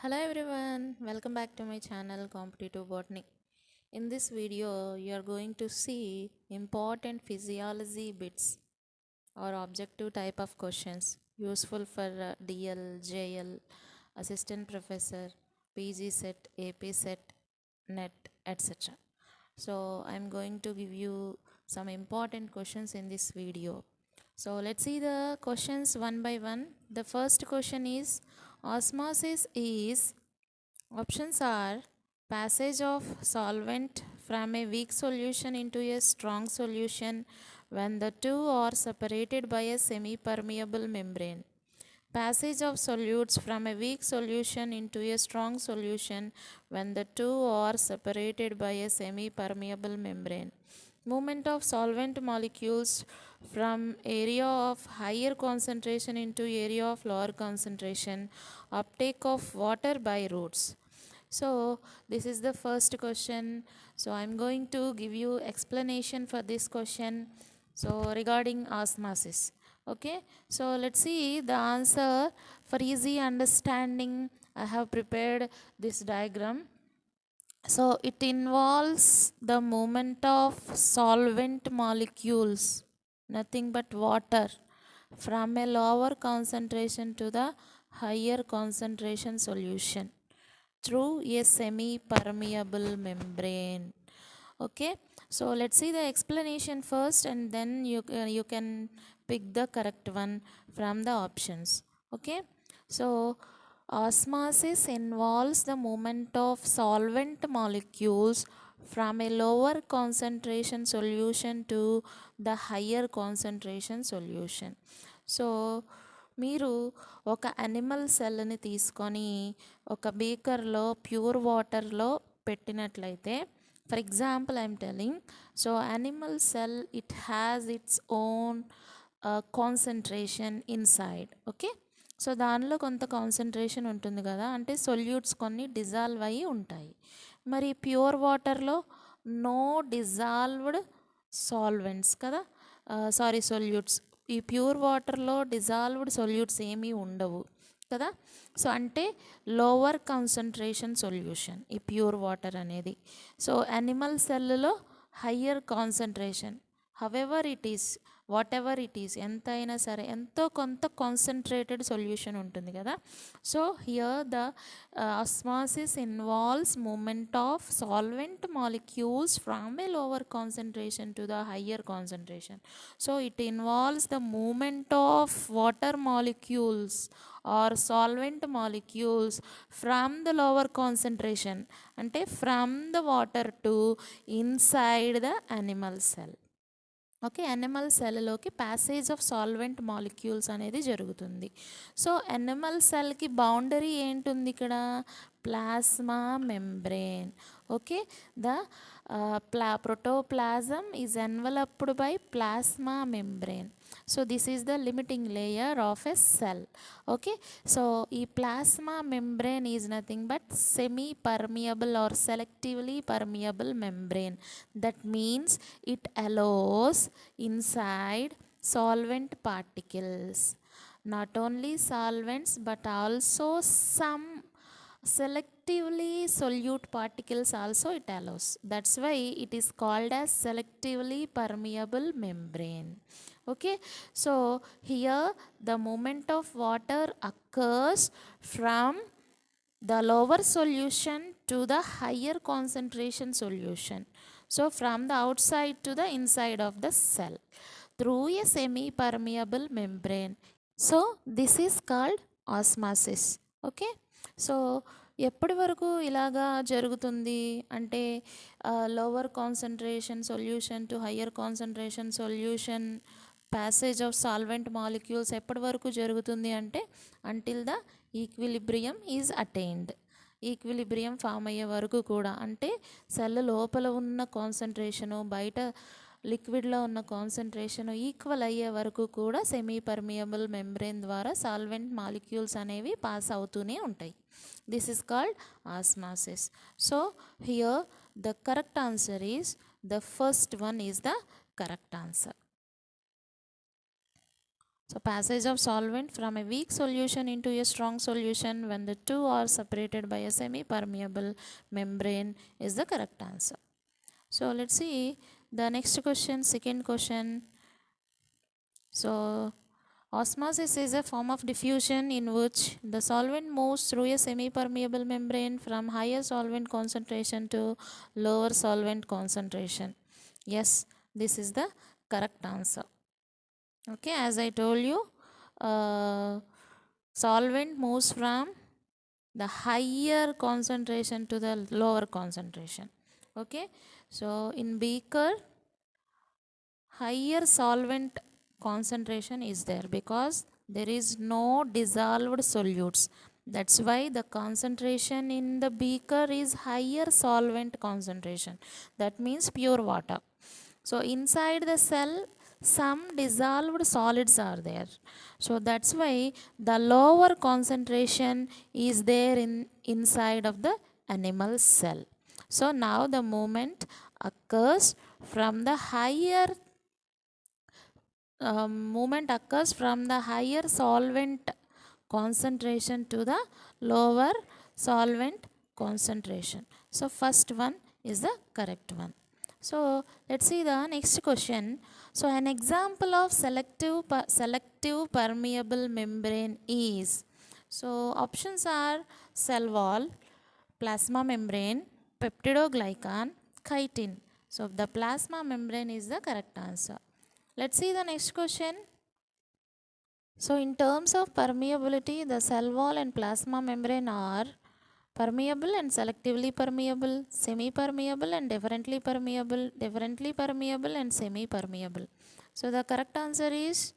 Hello everyone, welcome back to my channel Competitive Botany. In this video, you are going to see important physiology bits or objective type of questions useful for DL, JL, assistant professor, PG set, AP set, NET, etc. So I'm going to give you some important questions in this video. So let's see the questions one by one. The first question is osmosis is, options are passage of solvent from a weak solution into a strong solution when the two are separated by a semi-permeable membrane. Passage of solutes from a weak solution into a strong solution when the two are separated by a semi-permeable membrane. Movement of solvent molecules from area of higher concentration into area of lower concentration. Uptake of water by roots. So this is the first question. So I'm going to give you explanation for this question. So regarding osmosis. Okay, so let's see the answer. For easy understanding, I have prepared this diagram. So it involves the movement of solvent molecules, nothing but water, from a lower concentration to the higher concentration solution through a semi-permeable membrane. Okay, so let's see the explanation first, and then you can pick the correct one from the options. Okay, so osmosis involves the movement of solvent molecules from a lower concentration solution to the higher concentration solution. So మీరు ఒక animal సెల్ని తీసుకొని ఒక బీకర్లో pure వాటర్లో పెట్టినట్లయితే, for example I'm telling, so animal sell it has its own concentration inside. Okay, so దానిలో కొంత concentration ఉంటుంది కదా, అంటే సొల్యూట్స్ కొన్ని డిజాల్వ్ అయ్యి ఉంటాయి. మరి ప్యూర్ వాటర్లో నో డిజాల్వ్డ్ సాల్వెంట్స్ కదా, సొల్యూట్స్. ఈ ప్యూర్ వాటర్లో డిజాల్వ్డ్ సొల్యూట్స్ ఏమీ ఉండవు కదా. సో అంటే లోవర్ కాన్సన్ట్రేషన్ సొల్యూషన్ ఈ ప్యూర్ వాటర్ అనేది. సో యానిమల్ సెల్లో higher concentration, however it is, what ever it is, ఎంతైనా సరే ఎంతో కొంత కాన్సన్ట్రేటెడ్ సొల్యూషన్ ఉంటుంది కదా. So here the osmosis involves movement of solvent molecules from a lower concentration to the higher concentration. So it involves the movement of water molecules or solvent molecules from the lower concentration, అంటే from the water to inside the animal cell. Okay, animal సెల్లోకి passage of solvent molecules అనేది జరుగుతుంది. So animal సెల్కి boundary ఏంటుంది ఇక్కడ? Plasma membrane. Okay, the protoplasm is enveloped by plasma membrane. So this is the limiting layer of a cell. Okay, so ఈ plasma membrane is nothing but semi permeable or selectively permeable membrane. That means it allows inside solvent particles, not only solvents but also some selectively solute particles also it allows. That's why it is called as selectively permeable membrane. Okay, so here the movement of water occurs from the lower solution to the higher concentration solution. So from the outside to the inside of the cell through a semi-permeable membrane. So this is called osmosis. Okay, so ఎప్పటి వరకు ఇలాగా జరుగుతుంది అంటే lower concentration solution to higher concentration solution passage of solvent molecules ఎప్పటి వరకు జరుగుతుంది అంటే until the equilibrium is attained. Equilibrium form అయ్యే వరకు కూడా, అంటే సెల్ లోపల ఉన్న కాన్సన్ట్రేషను బయట లిక్విడ్లో ఉన్న కాన్సన్ట్రేషన్ ఈక్వల్ అయ్యే వరకు కూడా సెమీ పర్మియబుల్ మెంబ్రేన్ ద్వారా సాల్వెంట్ మాలిక్యూల్స్ అనేవి పాస్ అవుతూనే ఉంటాయి. This is called osmosis. So here the correct answer is the first one is the correct answer. So passage of solvent from a weak solution into a strong solution when the two are separated by a semi-permeable membrane is the correct answer. So let's see the next question, second question. So osmosis is a form of diffusion in which the solvent moves through a semi-permeable membrane from higher solvent concentration to lower solvent concentration. Yes, this is the correct answer. Okay, as I told you, solvent moves from the higher concentration to the lower concentration. Okay, so in beaker, higher solvent concentration is there because there is no dissolved solutes. That's why the concentration in the beaker is higher solvent concentration. That means pure water. So inside the cell, some dissolved solids are there. So that's why the lower concentration is there inside of the animal cell. So now the movement occurs from the higher movement occurs from the higher solvent concentration to the lower solvent concentration. So first one is the correct one. So let's see the next question. So an example of selective permeable membrane is, so options are cell wall, plasma membrane, peptidoglycan, chitin. So the plasma membrane is the correct answer. Let's see the next question. So in terms of permeability, the cell wall and plasma membrane are permeable and selectively permeable, semi-permeable and differently permeable and semi-permeable. So the correct answer is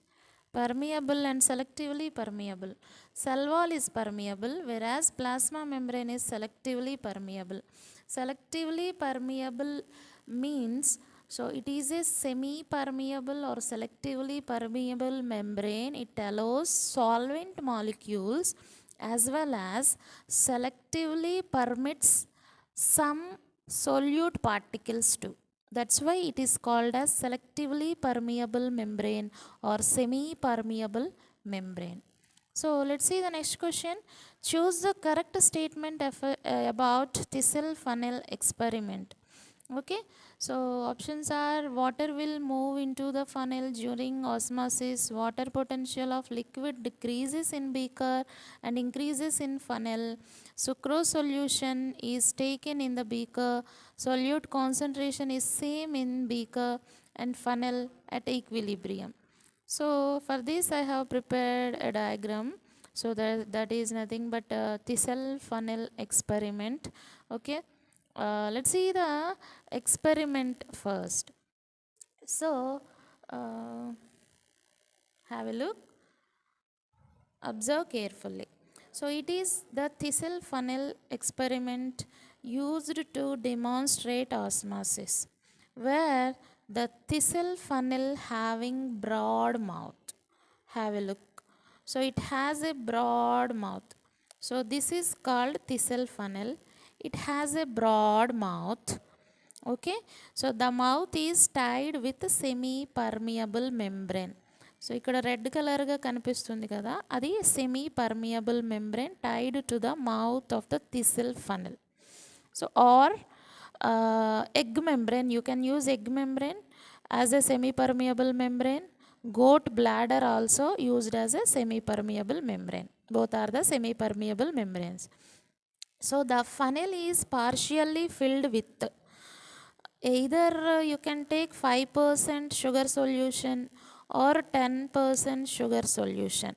permeable and selectively permeable. Cell wall is permeable, whereas plasma membrane is selectively permeable. Selectively permeable means, so it is a semi-permeable or selectively permeable membrane. It allows solvent molecules as well as selectively permits some solute particles too. That's why it is called as selectively permeable membrane or semi-permeable membrane. So let's see the next question. Choose the correct statement about thistle funnel experiment. Okay, so options are water will move into the funnel during osmosis, water potential of liquid decreases in beaker and increases in funnel, sucrose solution is taken in the beaker, solute concentration is same in beaker and funnel at equilibrium. So for this I have prepared a diagram. So that is nothing but a thistle funnel experiment. Okay, let's see the experiment first. So have a look, observe carefully. So it is the thistle funnel experiment used to demonstrate osmosis, where the thistle funnel having broad mouth. Have a look. So it has a broad mouth. So this is called thistle funnel. It has a broad mouth. Okay. So the mouth is tied with a semi-permeable membrane. So ఇక్కడ red కలర్గా కనిపిస్తుంది కదా, అది semi permeable membrane tied to the mouth of the thistle funnel. So or egg membrane, you can use egg membrane as a semi-permeable membrane. Goat bladder also used as a semi-permeable membrane. Both are the semi-permeable membranes. So the funnel is partially filled with either you can take 5% sugar solution or 10% sugar solution.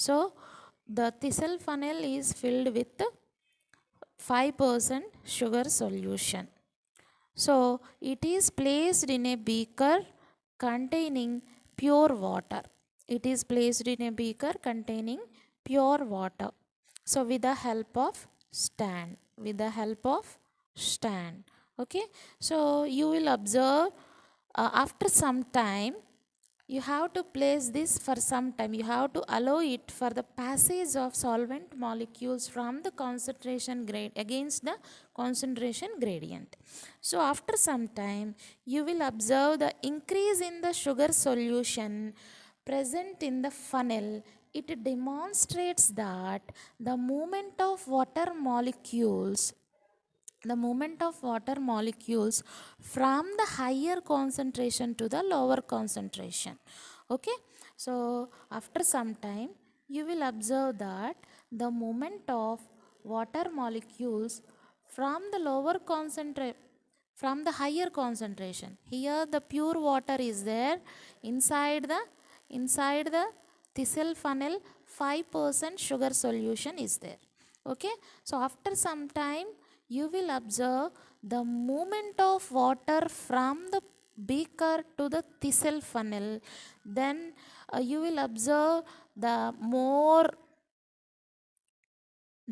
So the thistle funnel is filled with 5% sugar solution. So it is placed in a beaker containing pure water. It is placed in a beaker containing pure water. So with the help of stand, okay. So you will observe after some time you have to place this for some time. You have to allow it for the passage of solvent molecules from the concentration grade against the concentration gradient. So after some time you will observe the increase in the sugar solution present in the funnel, it demonstrates that the movement of water molecules from the higher concentration to the lower concentration. Okay, so after some time you will observe that the movement of water molecules from the lower concentration from the higher concentration. Here the pure water is there inside the thistle funnel. 5% sugar solution is there. Okay, so after some time you will observe the movement of water from the beaker to the thistle funnel. Then you will observe the more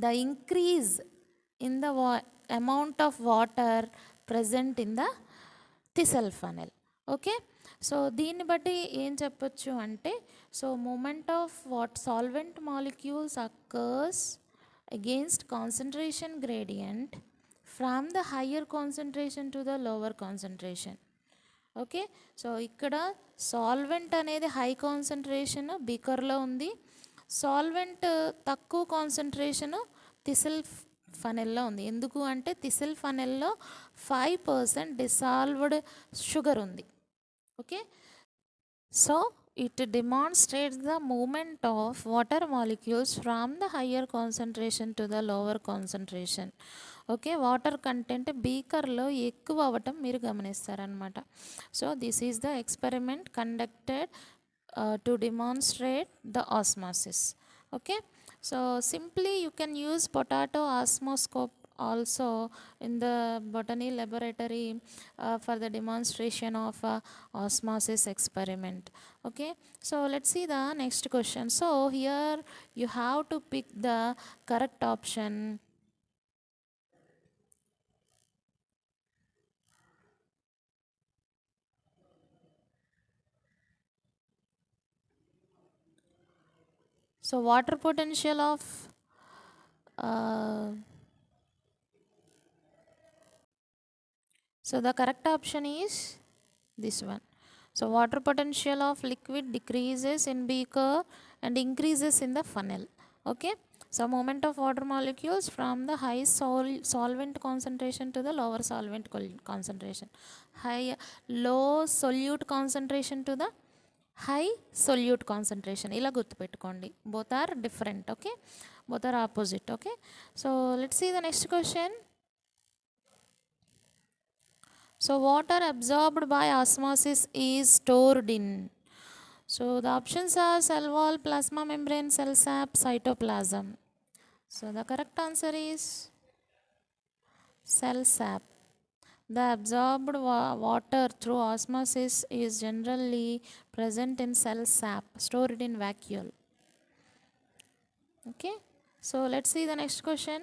the increase in the amount of water present in the thistle funnel. Okay, so దీన్ని బట్టి ఏం చెప్పొచ్చు అంటే, so movement of what solvent molecules occurs against concentration gradient from the higher concentration to the lower concentration. Okay, so ఇక్కడ solvent అనేది high concentration బీకర్లో ఉంది, solvent తక్కువ concentration థిసిల్ ఫనెల్లో ఉంది. ఎందుకు అంటే థిసిల్ ఫనెల్లో 5% డిసాల్వ్డ్ షుగర్ ఉంది. Okay, so it demonstrates the movement of water molecules from the higher concentration to the lower concentration. Okay, water content బీకర్లో ఎక్కువ అవ్వటం మీరు గమనిస్తారనమాట. So this is the experiment conducted to demonstrate the osmosis. Okay, so simply you can use potato osmoscope also in the botany laboratory for the demonstration of osmosis experiment. Okay, so let's see the next question. So here you have to pick the correct option. So water potential of so the correct option is this one. So water potential of liquid decreases in beaker and increases in the funnel. Okay, so movement of water molecules from the high solvent concentration to the lower solvent concentration. Low solute concentration to the high solute concentration. ఇలా గుర్తుపెట్టుకోండి, both are different. Okay, both are opposite. Okay, so let's see the next question. So water absorbed by osmosis is stored in. So the options are cell wall, plasma membrane, cell sap, cytoplasm. So the correct answer is cell sap. The absorbed water through osmosis is generally present in cell sap, stored in vacuole. Okay, so let's see the next question.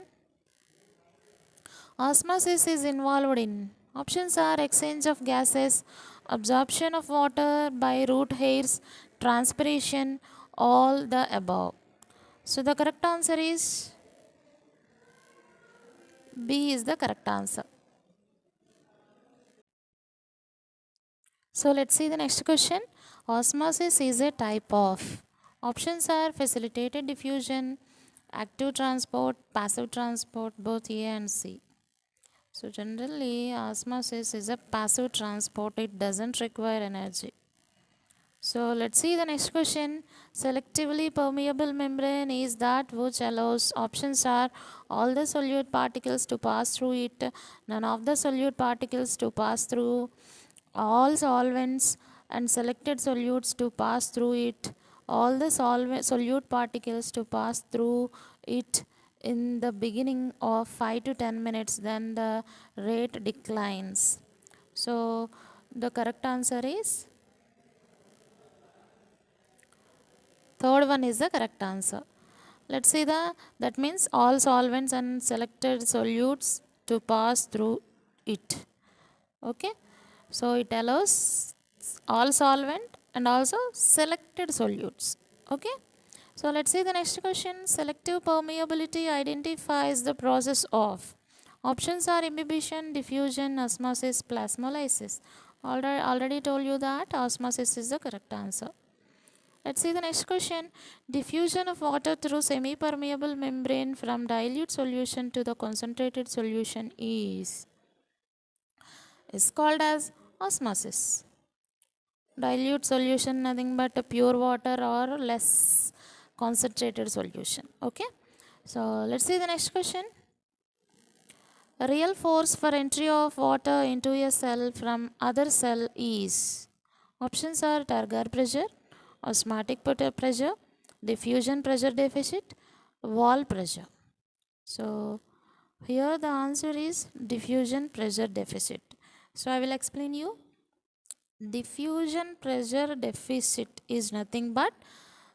Osmosis is involved in. Options are exchange of gases, absorption of water by root hairs, transpiration, all the above. So the correct answer is B is the correct answer. So let's see the next question. Osmosis is a type of. Options are facilitated diffusion, active transport, passive transport, both A and C. So generally osmosis is a passive transport, it doesn't require energy. So let's see the next question. Selectively permeable membrane is that which allows. Options are all the solute particles to pass through it, none of the solute particles to pass through, all solvents and selected solutes to pass through it, all the solute particles to pass through it in the beginning of 5 to 10 minutes, then the rate declines. So the correct answer is third one is the correct answer. Let's see that means all solvents and selected solutes to pass through it. Okay, so it allows all solvent and also selected solutes. Okay, so let's see the next question. Selective permeability identifies the process of. Options are imbibition, diffusion, osmosis, plasmolysis. Already told you that osmosis is the correct answer. Let's see the next question. Diffusion of water through semi-permeable membrane from dilute solution to the concentrated solution is called as osmosis. Dilute solution nothing but a pure water or less concentrated solution. Okay. So let's see the next question. Real force for entry of water into a cell from other cell is. Options are Targar pressure, osmotic pressure, diffusion pressure deficit, wall pressure. So here the answer is diffusion pressure deficit. So I will explain you. Diffusion pressure deficit is nothing but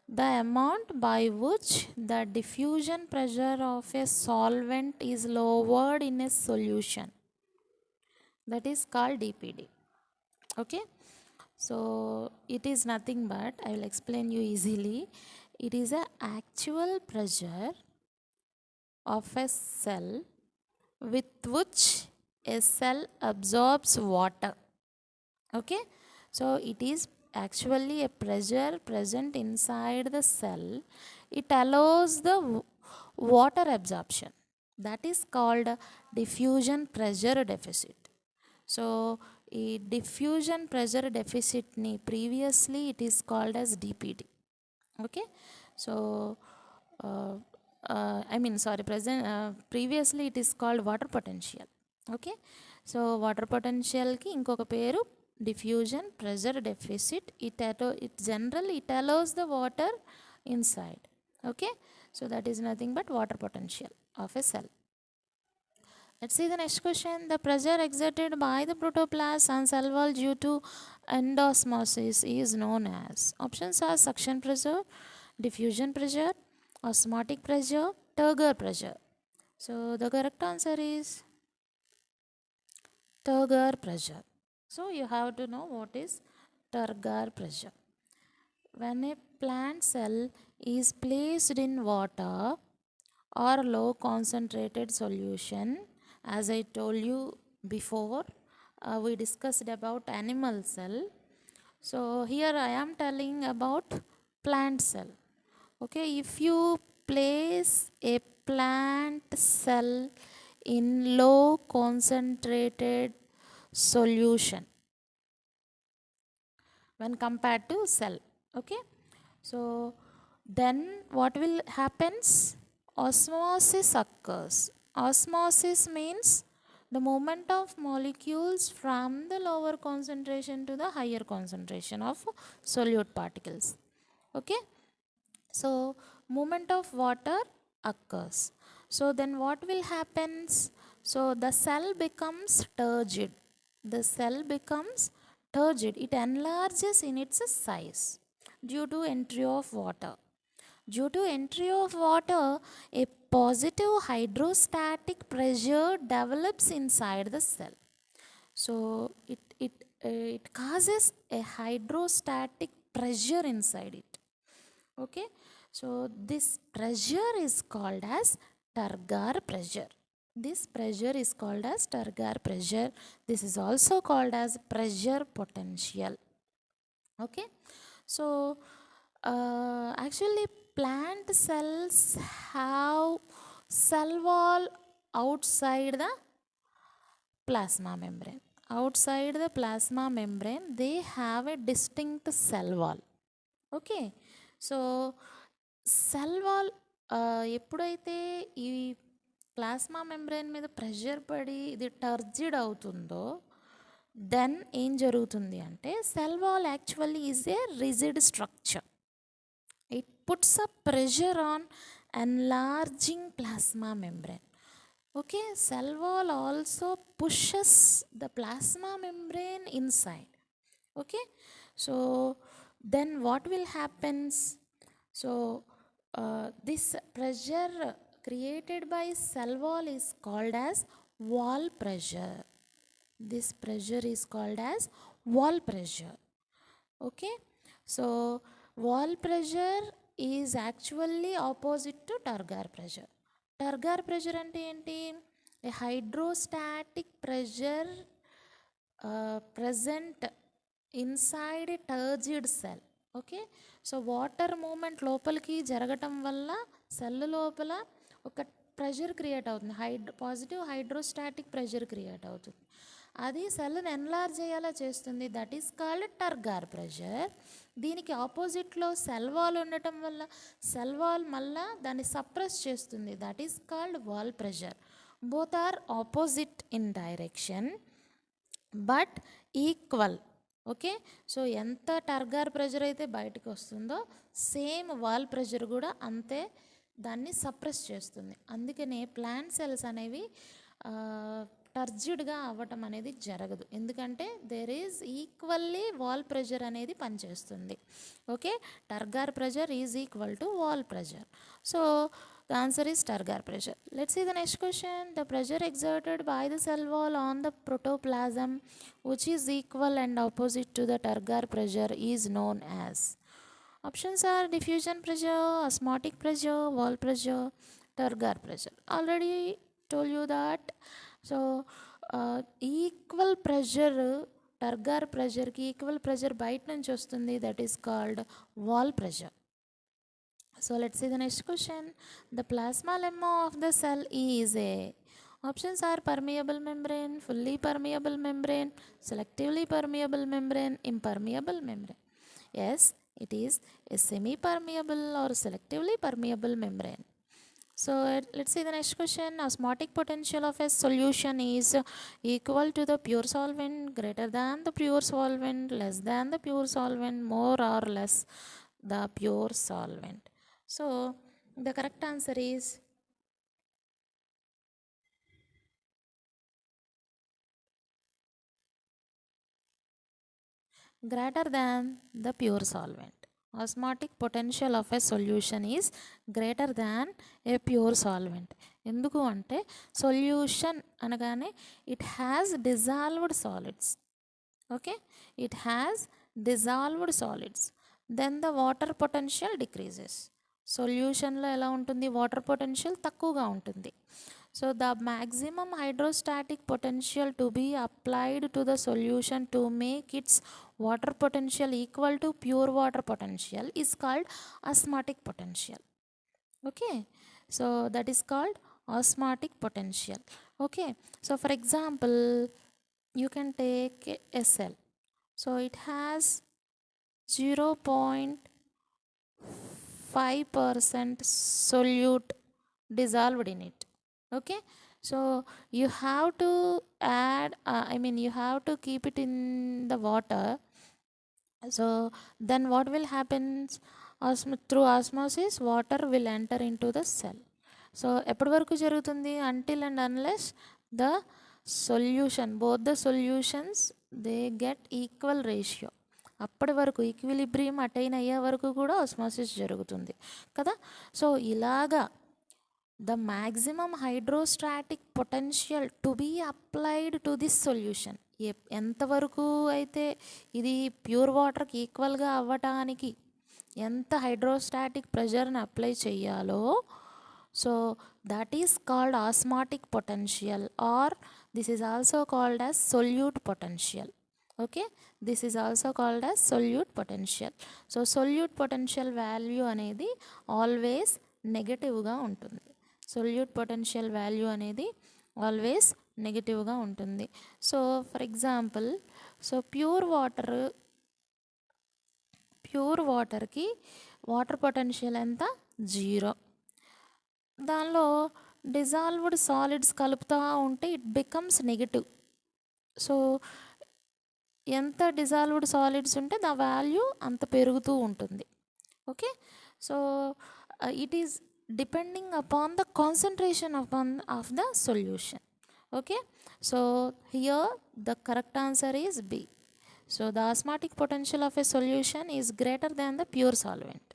the amount by which the diffusion pressure of a solvent is lowered in a solution. That is called DPD. Okay. So it is nothing but, I will explain you easily. It is a actual pressure of a cell with which a cell absorbs water. Okay. So it is actually a pressure present inside the cell. It allows the water absorption. That is called diffusion pressure deficit. So a diffusion pressure deficit previously it is called as DPD. Okay. So previously it is called water potential. Okay. So water potential ki inkoka peru diffusion pressure deficit. It generally it allows the water inside. Okay. So that is nothing but water potential of a cell. Let's see the next question. The pressure exerted by the protoplasm on cell wall due to endosmosis is known as. Options are suction pressure, diffusion pressure, osmotic pressure, Turgor pressure. So the correct answer is Turgor pressure. So you have to know what is Turgor pressure. When a plant cell is placed in water or low concentrated solution, as I told you before, we discussed about animal cell. So here I am telling about plant cell. Okay, if you place a plant cell in low concentrated solution when compared to cell, okay, so then what will happens? Osmosis occurs. Osmosis means the movement of molecules from the lower concentration to the higher concentration of solute particles. Okay. So movement of water occurs. So then what will happen? So the cell becomes turgid. The cell becomes turgid. It enlarges in its size due to entry of water. Due to entry of water, a positive hydrostatic pressure develops inside the cell. So it causes a hydrostatic pressure inside it. Okay. So this pressure is called as Turgor pressure. This pressure is called as Turgor pressure. This is also called as pressure potential. Okay. So actually plant cells have cell wall outside the plasma membrane. Outside the plasma membrane, they have a distinct cell wall. Okay so cell wall ఎప్పుడైతే ఈ plasma membrane మీద pressure పడి ఇది టర్జిడ్ అవుతుందో then ఏం జరుగుతుంది అంటే cell wall actually is a rigid structure. It puts a pressure on enlarging plasma membrane. Okay, cell wall also pushes the plasma membrane inside. Okay, so then what will happen? So this pressure created by cell wall is called as wall pressure. This pressure is called as wall pressure. Okay, so wall pressure is actually opposite to Turgor pressure. Turgor pressure అంటే ఏంటి? A hydrostatic pressure present inside a turgid cell. Okay. So water movement లోపలికి జరగటం వల్ల cell లోపల ఒక pressure create అవుతుంది, positive hydrostatic pressure create అవుతుంది. అది సెల్ని ఎన్లార్జ్ అయ్యేలా చేస్తుంది, that is called turgor pressure. దీనికి ఆపోజిట్లో సెల్ వాల్ ఉండటం వల్ల సెల్ వాల్ మళ్ళా దాన్ని సప్రెస్ చేస్తుంది, that is called wall pressure. Both are opposite in direction but equal. Okay. So ఎంత టర్గర్ ప్రెషర్ అయితే బయటకు వస్తుందో సేమ్ వాల్ ప్రెషర్ కూడా అంతే దాన్ని సప్రెస్ చేస్తుంది. అందుకనే ప్లాంట్ సెల్స్ అనేవి టర్జిడ్గా అవ్వటం అనేది జరగదు, ఎందుకంటే there is equally wall pressure అనేది పనిచేస్తుంది. Okay. Turgor pressure is equal to wall pressure. So the answer is turgor pressure. Let's see the next question. The pressure exerted by the cell wall on the protoplasm, which is equal and opposite to the turgor pressure, is known as. Options are diffusion pressure, osmotic pressure, wall pressure, turgor pressure. Already told you that. So equal pressure, turgor pressure ki equal pressure bite nunchi vastundi, that is called wall pressure. So let's see the next question. The plasma lemma of the cell is a. Options are permeable membrane, fully permeable membrane, selectively permeable membrane, impermeable membrane. Yes, it is a semi-permeable or selectively permeable membrane. So let's see the next question. Osmotic potential of a solution is equal to the pure solvent, greater than the pure solvent, less than the pure solvent, more or less the pure solvent. So the correct answer is greater than the pure solvent. Osmotic potential of a solution is greater than a pure solvent. ఎందుకు అంటే solution అనగానే it has dissolved solids. Okay. It has dissolved solids, then the water potential decreases. సొల్యూషన్లో ఎలా ఉంటుంది, water potential తక్కువగా ఉంటుంది. So the maximum hydrostatic potential to be applied to the solution to make its water potential equal to pure water potential is called osmotic potential. Okay. So that is called osmotic potential. Okay. So for example, you can take a cell. So it has 0.5% solute dissolved in it. Okay. So you have to add you have to keep it in the water. So then what will happen, through osmosis water will enter into the cell. So ఎప్పటి వరకు జరుగుతుంది, until and unless the solution, both the solutions they get equal ratio. అప్పటి వరకు equilibrium attain అయ్యే వరకు కూడా osmosis జరుగుతుంది కదా. సో ఇలాగా the maximum hydrostatic potential to be applied to this solution, ఎంతవరకు అయితే ఇది ప్యూర్ వాటర్కి ఈక్వల్గా అవ్వటానికి ఎంత హైడ్రోస్టాటిక్ ప్రెషర్ని అప్లై చేయాలో, so that is called osmotic potential, or this is also called as solute potential. Okay. This is also called as solute potential. So solute potential value అనేది ఆల్వేస్ నెగటివ్గా ఉంటుంది. సొల్యూట్ పొటెన్షియల్ వాల్యూ అనేది always నెగిటివ్గా ఉంటుంది. So for example, so pure వాటర్కి water potential ఎంత, 0. దానిలో dissolved solids కలుపుతూ ఉంటే ఇట్ బికమ్స్ నెగిటివ్. సో ఎంత డిజాల్వ్డ్ సాలిడ్స్ ఉంటే ద వాల్యూ అంత పెరుగుతూ ఉంటుంది. Okay. So it is depending upon the concentration of the solution. Okay. So here the correct answer is B. So the osmotic potential of a solution is greater than the pure solvent.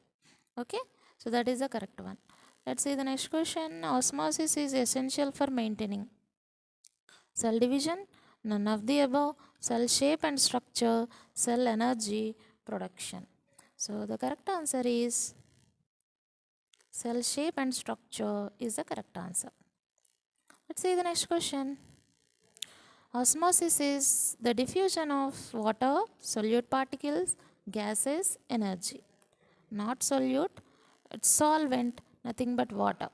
Okay. So that is the correct one. Let's see the next question. Osmosis is essential for maintaining cell division, none of the above, cell shape and structure, cell energy production. So the correct answer is cell shape and structure is the correct answer. Let's see the next question. Osmosis is the diffusion of water, solute particles gases, energy. Not solute, it's solvent, nothing but water.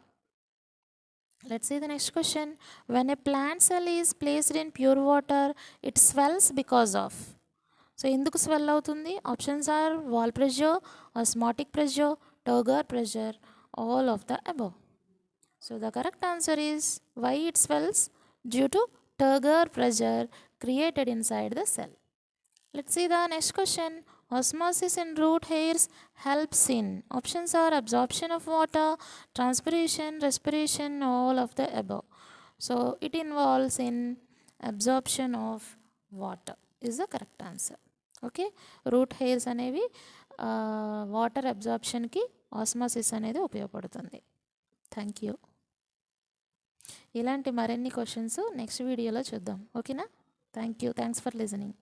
Let's see the next question. When a plant cell is placed in pure water, it swells because of. So, ఎందుకు swell అవుతుంది? Options are wall pressure, osmotic pressure, Turgor pressure, all of the above. So, the correct answer is why it swells? Due to Turgor pressure created inside the cell. Let's see the next question. Osmosis in root hairs helps in. Options are absorption of water, transpiration, respiration, all of the above. So it involves in absorption of water is the correct answer. Okay, root hairs అనేవి water అబ్జార్ప్షన్కి osmosis అనేది ఉపయోగపడుతుంది. Thank you. ఇలాంటి మరిన్ని questions next వీడియోలో చూద్దాం. ఓకేనా? Thank you. Thanks for listening.